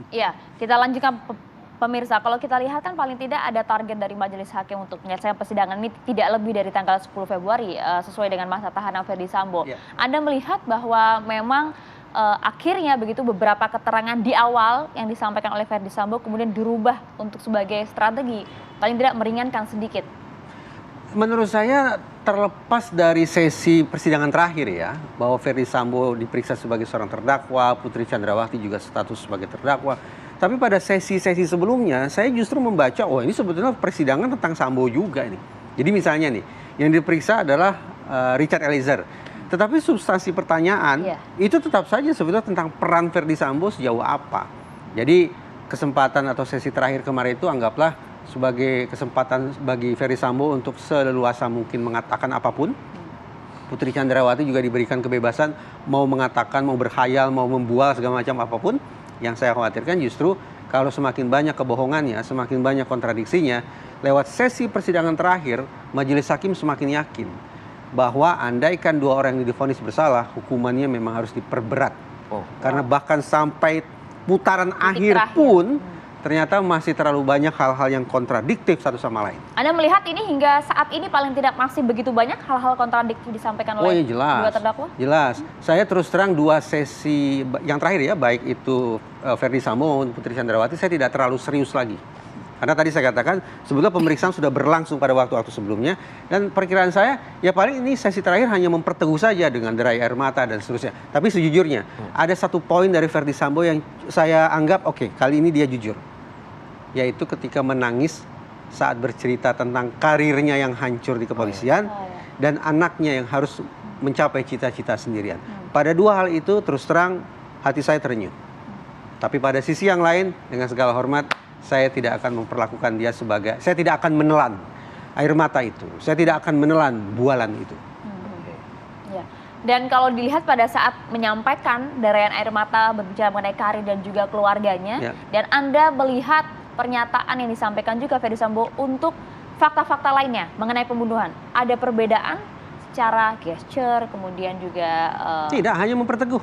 Iya, kita lanjutkan pemirsa. Kalau kita lihat kan paling tidak ada target dari majelis hakim untuk menyelesaikan persidangan ini tidak lebih dari tanggal 10 Februari sesuai dengan masa tahanan Ferdy Sambo. Ya. Anda melihat bahwa memang akhirnya begitu beberapa keterangan di awal yang disampaikan oleh Ferdy Sambo kemudian dirubah untuk sebagai strategi paling tidak meringankan sedikit. Menurut saya terlepas dari sesi persidangan terakhir ya, bahwa Ferdy Sambo diperiksa sebagai seorang terdakwa, Putri Chandrawati juga status sebagai terdakwa. Tapi pada sesi-sesi sebelumnya, saya justru membaca, oh ini sebetulnya persidangan tentang Sambo juga ini. Jadi misalnya nih, yang diperiksa adalah Richard Eliezer. Tetapi substansi pertanyaan itu tetap saja sebetulnya tentang peran Ferdy Sambo sejauh apa. Jadi kesempatan atau sesi terakhir kemarin itu anggaplah sebagai kesempatan bagi Ferdy Sambo untuk seleluasa mungkin mengatakan apapun. Putri Chandrawati juga diberikan kebebasan mau mengatakan, mau berkhayal, mau membual segala macam apapun. Yang saya khawatirkan justru kalau semakin banyak kebohongannya, semakin banyak kontradiksinya, lewat sesi persidangan terakhir, majelis hakim semakin yakin bahwa andaikan dua orang yang divonis bersalah, hukumannya memang harus diperberat. Karena bahkan sampai putaran akhir pun ternyata masih terlalu banyak hal-hal yang kontradiktif satu sama lain. Anda melihat ini hingga saat ini paling tidak masih begitu banyak hal-hal kontradiktif disampaikan oleh dua terdakwa? Jelas. Saya terus terang dua sesi yang terakhir ya, baik itu Ferdy Sambo maupun Putri Chandrawati, saya tidak terlalu serius lagi. Karena tadi saya katakan sebetulnya pemeriksaan sudah berlangsung pada waktu-waktu sebelumnya, dan perkiraan saya ya paling ini sesi terakhir hanya memperteguh saja dengan derai air mata dan seterusnya. Tapi sejujurnya ada satu poin dari Ferdy Sambo yang saya anggap oke, kali ini dia jujur. Yaitu ketika menangis saat bercerita tentang karirnya yang hancur di kepolisian dan anaknya yang harus mencapai cita-cita sendirian. Pada dua hal itu terus terang hati saya terenyuh. Tapi pada sisi yang lain dengan segala hormat, saya tidak akan memperlakukan dia sebagai, saya tidak akan menelan air mata itu, saya tidak akan menelan bualan itu. Dan kalau dilihat pada saat menyampaikan deraian air mata berbicara mengenai karir dan juga keluarganya, dan Anda melihat pernyataan yang disampaikan juga Ferdy Sambo untuk fakta-fakta lainnya mengenai pembunuhan, ada perbedaan secara gesture, kemudian juga tidak, hanya memperteguh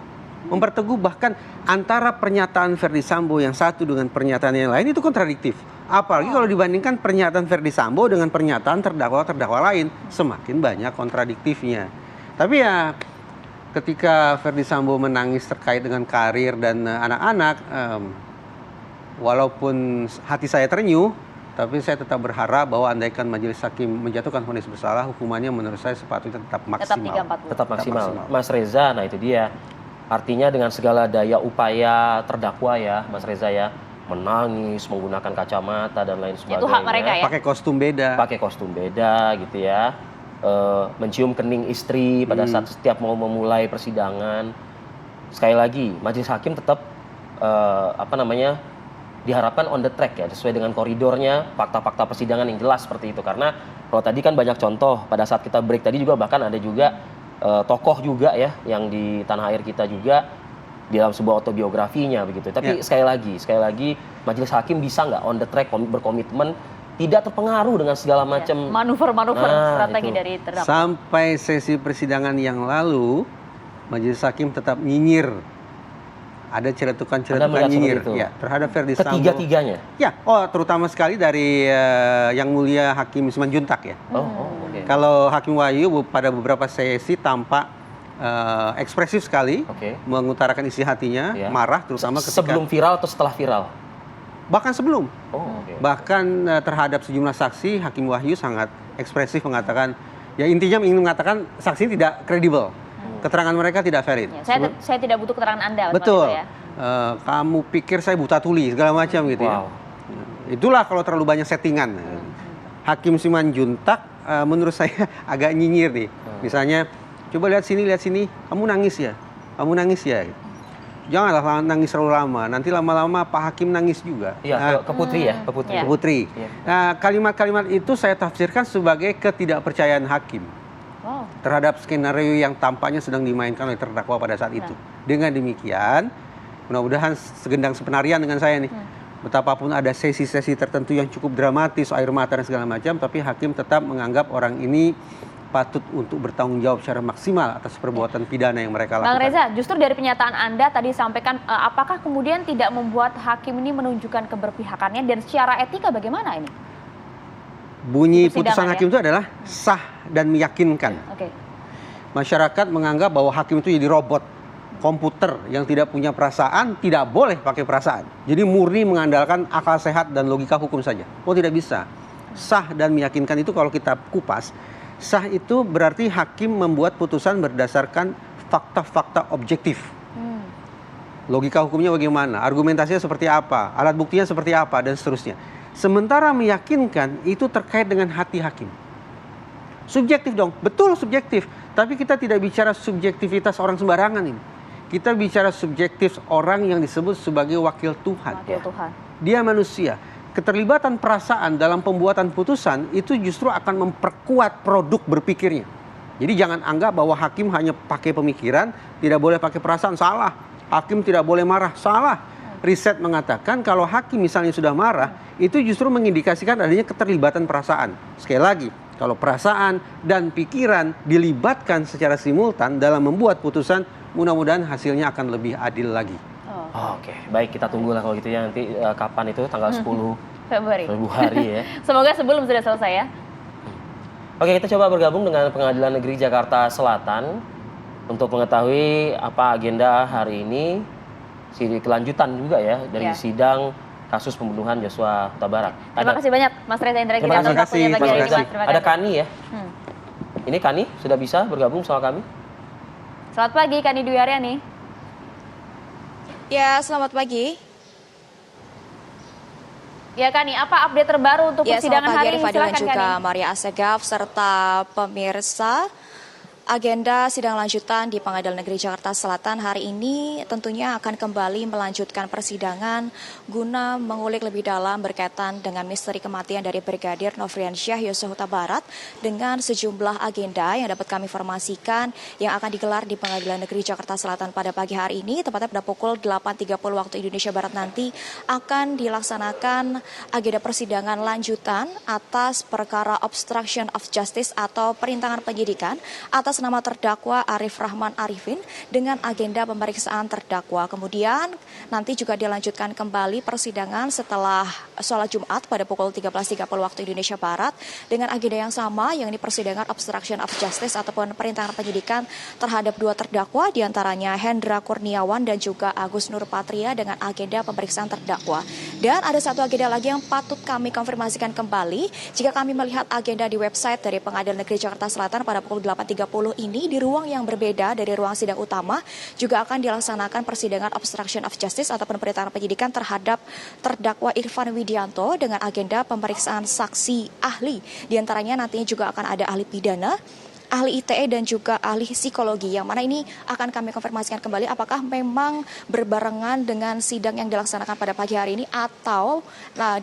bahkan antara pernyataan Ferdy Sambo yang satu dengan pernyataan yang lain itu kontradiktif. Apalagi kalau dibandingkan pernyataan Ferdy Sambo dengan pernyataan terdakwa lain, semakin banyak kontradiktifnya. Tapi ya ketika Ferdy Sambo menangis terkait dengan karir dan anak-anak, walaupun hati saya terenyuh, tapi saya tetap berharap bahwa andaikan majelis hakim menjatuhkan vonis bersalah, hukumannya menurut saya sepatutnya tetap maksimal. Tetap maksimal. Mas Reza, nah itu dia. Artinya dengan segala daya upaya terdakwa ya, Mas Reza ya, menangis, menggunakan kacamata dan lain sebagainya. Itu hak mereka ya? Pakai kostum beda gitu ya. Mencium kening istri pada saat setiap mau memulai persidangan. Sekali lagi, majelis hakim tetap diharapkan on the track ya, sesuai dengan koridornya, fakta-fakta persidangan yang jelas seperti itu. Karena kalau tadi kan banyak contoh, pada saat kita break tadi juga bahkan ada juga tokoh juga ya yang di tanah air kita juga di dalam sebuah autobiografinya begitu. Tapi sekali lagi majelis hakim bisa nggak on the track, berkomitmen, tidak terpengaruh dengan segala macam manuver-manuver strategi dari terdakwa. Sampai sesi persidangan yang lalu majelis hakim tetap nyinyir. Ada celetukan-celetukan nyinyir ya terhadap Ferdy Sambo. Ketiga-tiganya? Ya, terutama sekali dari Yang Mulia Hakim Simanjuntak ya. Kalau Hakim Wahyu pada beberapa sesi tampak ekspresif sekali, mengutarakan isi hatinya, marah terutama ketika sebelum viral atau setelah viral? Bahkan sebelum. Bahkan terhadap sejumlah saksi, Hakim Wahyu sangat ekspresif mengatakan, ya intinya ingin mengatakan saksi ini tidak kredibel. Keterangan mereka tidak valid. Saya tidak butuh keterangan Anda. Betul. Ya? Kamu pikir saya buta tuli segala macam gitu ya. Itulah kalau terlalu banyak settingan. Hakim Simanjuntak menurut saya agak nyinyir nih. Misalnya, coba lihat sini, kamu nangis ya. Janganlah nangis terlalu lama. Nanti lama-lama Pak Hakim nangis juga. Iya, ke Putri ya, ke Putri. Nah, kalimat-kalimat itu saya tafsirkan sebagai ketidakpercayaan hakim terhadap skenario yang tampaknya sedang dimainkan oleh terdakwa pada saat itu. Dengan demikian, mudah-mudahan segendang sepenarian dengan saya nih. Betapapun ada sesi-sesi tertentu yang cukup dramatis, air mata dan segala macam, tapi hakim tetap menganggap orang ini patut untuk bertanggung jawab secara maksimal atas perbuatan pidana yang mereka lakukan. Bang Reza, justru dari pernyataan Anda tadi sampaikan, apakah kemudian tidak membuat hakim ini menunjukkan keberpihakannya dan secara etika bagaimana ini? Bunyi putusan hakim itu adalah sah dan meyakinkan. Masyarakat menganggap bahwa hakim itu jadi robot, komputer yang tidak punya perasaan, tidak boleh pakai perasaan. Jadi murni mengandalkan akal sehat dan logika hukum saja. Oh, tidak bisa. Sah dan meyakinkan itu kalau kita kupas, sah itu berarti hakim membuat putusan berdasarkan fakta-fakta objektif. Logika hukumnya bagaimana, argumentasinya seperti apa, alat buktinya seperti apa, dan seterusnya. Sementara meyakinkan itu terkait dengan hati hakim. Subjektif dong, betul subjektif. Tapi kita tidak bicara subjektivitas orang sembarangan ini. Kita bicara subjektif orang yang disebut sebagai wakil Tuhan. Wakil Tuhan. Dia manusia. Keterlibatan perasaan dalam pembuatan putusan itu justru akan memperkuat produk berpikirnya. Jadi jangan anggap bahwa hakim hanya pakai pemikiran, tidak boleh pakai perasaan, salah. Hakim tidak boleh marah, salah. Riset mengatakan kalau hakim misalnya sudah marah, itu justru mengindikasikan adanya keterlibatan perasaan. Sekali lagi, kalau perasaan dan pikiran dilibatkan secara simultan dalam membuat putusan, mudah-mudahan hasilnya akan lebih adil lagi. Oke, baik, kita tunggulah kalau gitu ya nanti kapan itu tanggal 10 Februari ya. Semoga sebelum sudah selesai ya. Oke, kita coba bergabung dengan Pengadilan Negeri Jakarta Selatan untuk mengetahui apa agenda hari ini, kelanjutan juga ya dari sidang kasus pembunuhan Joshua Huta Barat. Terima kasih banyak Mas Reza Indra. Terima kasih. Ada Kani ya. Ini Kani sudah bisa bergabung sama kami. Selamat pagi Kani Dwi Aryani. Ya, selamat pagi. Ya Kani, apa update terbaru untuk persidangan hari ini? Silakan Kani. Juga Maria Assegaf serta pemirsa. Agenda sidang lanjutan di Pengadilan Negeri Jakarta Selatan hari ini tentunya akan kembali melanjutkan persidangan guna mengulik lebih dalam berkaitan dengan misteri kematian dari Brigadir Nofriansyah Yosua Huta Barat dengan sejumlah agenda yang dapat kami informasikan yang akan digelar di Pengadilan Negeri Jakarta Selatan pada pagi hari ini, tepatnya pada pukul 8.30 waktu Indonesia Barat nanti akan dilaksanakan agenda persidangan lanjutan atas perkara obstruction of justice atau perintangan penyidikan atas nama terdakwa Arif Rahman Arifin dengan agenda pemeriksaan terdakwa. Kemudian nanti juga dilanjutkan kembali persidangan setelah sholat Jumat pada pukul 13.30 waktu Indonesia Barat dengan agenda yang sama, yakni persidangan obstruction of justice ataupun perintangan penyidikan terhadap dua terdakwa, diantaranya Hendra Kurniawan dan juga Agus Nurpatria dengan agenda pemeriksaan terdakwa. Dan ada satu agenda lagi yang patut kami konfirmasikan kembali jika kami melihat agenda di website dari Pengadilan Negeri Jakarta Selatan pada pukul 8.30 ini di ruang yang berbeda dari ruang sidang utama juga akan dilaksanakan persidangan obstruction of justice ataupun perintangan penyidikan terhadap terdakwa Irfan Widianto dengan agenda pemeriksaan saksi ahli. Di antaranya nantinya juga akan ada ahli pidana, ahli ITE dan juga ahli psikologi, yang mana ini akan kami konfirmasikan kembali apakah memang berbarengan dengan sidang yang dilaksanakan pada pagi hari ini atau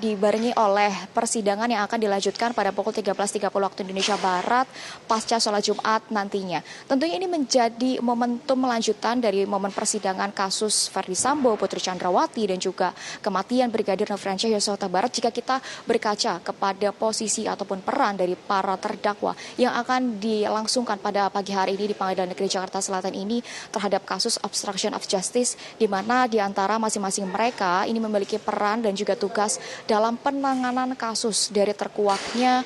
dibarengi oleh persidangan yang akan dilanjutkan pada pukul 13.30 waktu Indonesia Barat pasca sholat Jumat nantinya. Tentunya ini menjadi momentum lanjutan dari momen persidangan kasus Ferdi Sambo, Putri Chandrawati dan juga kematian Brigadir Nofriansyah Yosua Huta Barat jika kita berkaca kepada posisi ataupun peran dari para terdakwa yang akan dilangsungkan pada pagi hari ini di Pengadilan Negeri Jakarta Selatan ini terhadap kasus obstruction of justice, di mana di antara masing-masing mereka ini memiliki peran dan juga tugas dalam penanganan kasus dari terkuaknya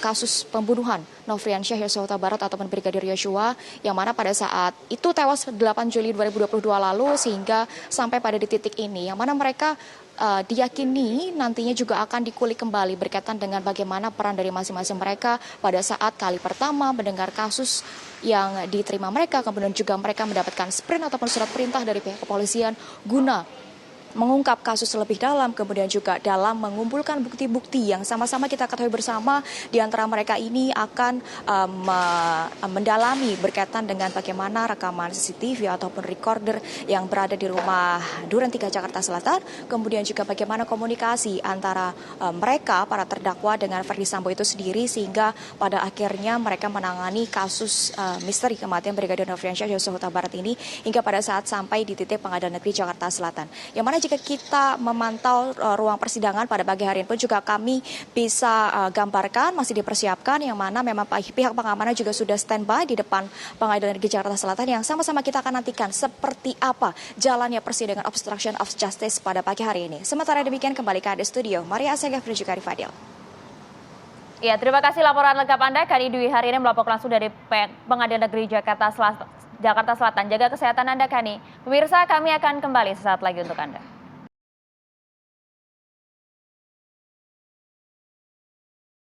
kasus pembunuhan Nofriansyah Yosua Huta Barat ataupun Brigadir Yosua, yang mana pada saat itu tewas 8 Juli 2022 lalu sehingga sampai pada di titik ini, yang mana mereka diyakini nantinya juga akan dikulik kembali berkaitan dengan bagaimana peran dari masing-masing mereka pada saat kali pertama mendengar kasus yang diterima mereka, kemudian juga mereka mendapatkan sprint ataupun surat perintah dari pihak kepolisian guna mengungkap kasus lebih dalam, kemudian juga dalam mengumpulkan bukti-bukti yang sama-sama kita ketahui bersama di antara mereka ini akan mendalami berkaitan dengan bagaimana rekaman CCTV ataupun recorder yang berada di rumah Duren 3 Jakarta Selatan, kemudian juga bagaimana komunikasi antara mereka para terdakwa dengan Ferdi Sambo itu sendiri sehingga pada akhirnya mereka menangani kasus misteri kematian Brigadir Nofriansyah Yosua Huta Barat ini hingga pada saat sampai di titik Pengadilan Negeri Jakarta Selatan. Yang mana jika kita memantau ruang persidangan pada pagi hari ini pun juga kami bisa gambarkan masih dipersiapkan, yang mana memang pihak pengamanan juga sudah standby di depan Pengadilan Negeri Jakarta Selatan, yang sama-sama kita akan nantikan seperti apa jalannya persidangan obstruction of justice pada pagi hari ini. Sementara demikian kembali ke studio, Maria Asegaf dan juga Fadil. Ya, terima kasih laporan lengkap Anda. Kani Dwi hari ini melaporkan langsung dari Pengadilan Negeri Jakarta Selatan. Jaga kesehatan Anda, Kani. Pemirsa, kami akan kembali sesaat lagi untuk Anda.